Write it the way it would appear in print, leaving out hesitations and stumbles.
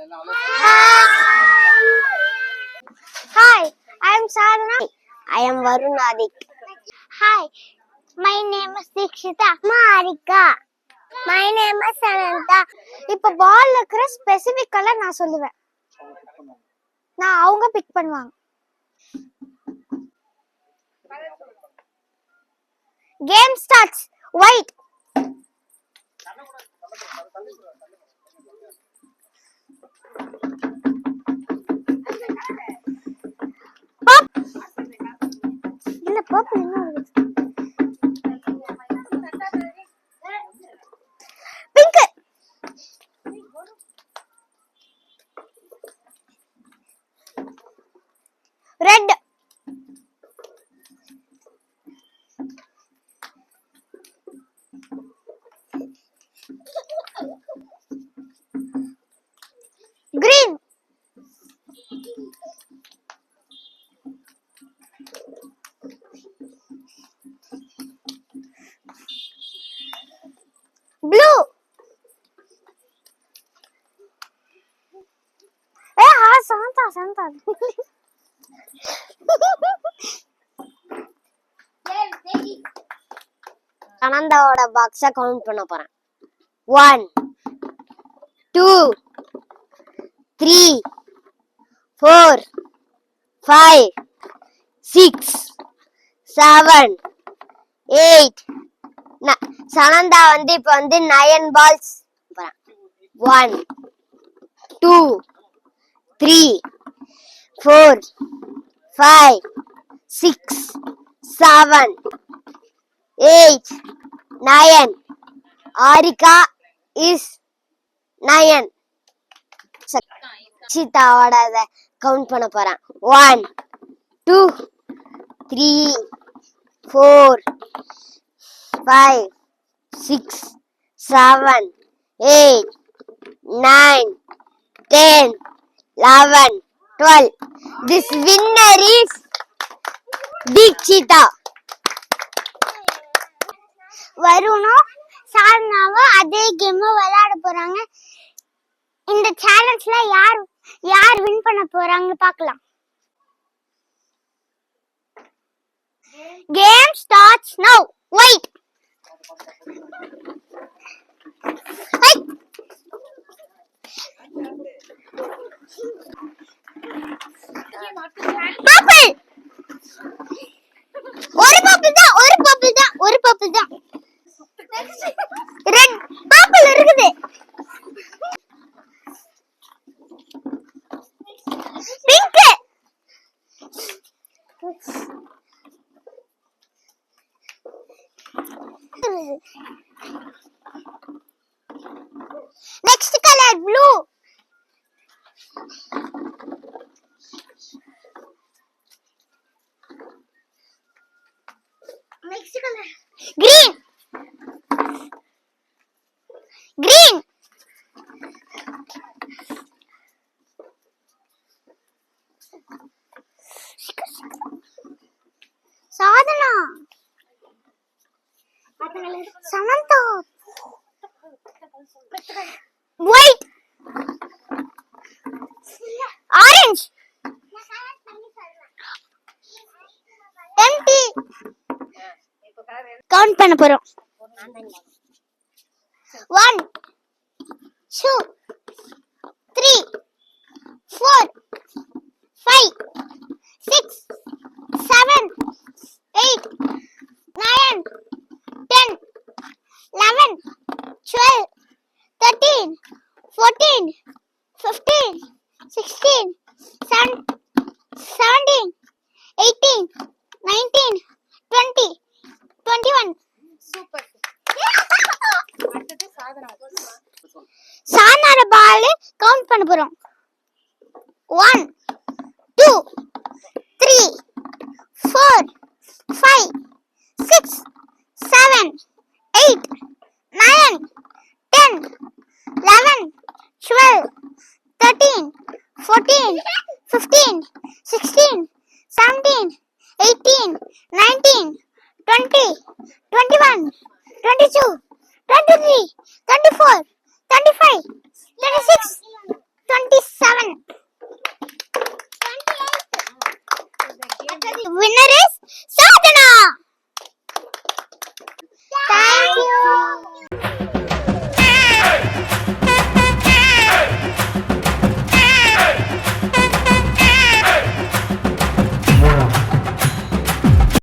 Hi, I am Sadhana. I am Varun Adik. Hi, my name is Dikshita. Marika. My name is Sananta. இப்போ பால்ல இருக்கிற specific colour நான் சொல்லுவேன். நான் அவங்க பிக் பண்ணுவாங்க. Game starts. White. Pop. இல்ல purple என்ன வருது? Pink. Red. Green. Blue. Santa. அனந்தாவோட பாக்ஸ கவுண்ட் பண்ண போறேன். 1 2 3 4 5 6 7 8 சனந்தா இப்ப 9 பால்ஸ் 1 2 3 4 5 6 7 8 9. Arika is 9. சீதாவோட கவுண்ட் பண்ண போறேன். 1 2 3 4 5 6 7 8 9 10 11 12. This winner is Dikshita. வருணும் சாதனாவும் அதே கேம் விளையாட போறாங்க. இந்த சேலஞ்ச்ல யார் வின் பண்ண போறாங்க பார்க்கலாம். Game starts now. Wait. Purple. ஒரு பர்பிள் தான். ரெட் பர்பிள் இருக்குது. Pink. Next color blue. Next color green. Sadhana Samantha white orange empty. Count பண்ண போறோம். 1 2 3 4 5 6 7 8 9 10 11 12 13 14 15 16 17 18 19 20 21. சூப்பர். அடுத்து சாதனாவோட பால் கவுண்ட் பண்ண போறோம். 1 2 3 4 5 6 7 8 9 10 11 12 13 14 15 16 17 18 19 20 21 22 23 24 25 26 27 winner is Sadhana. Thank you.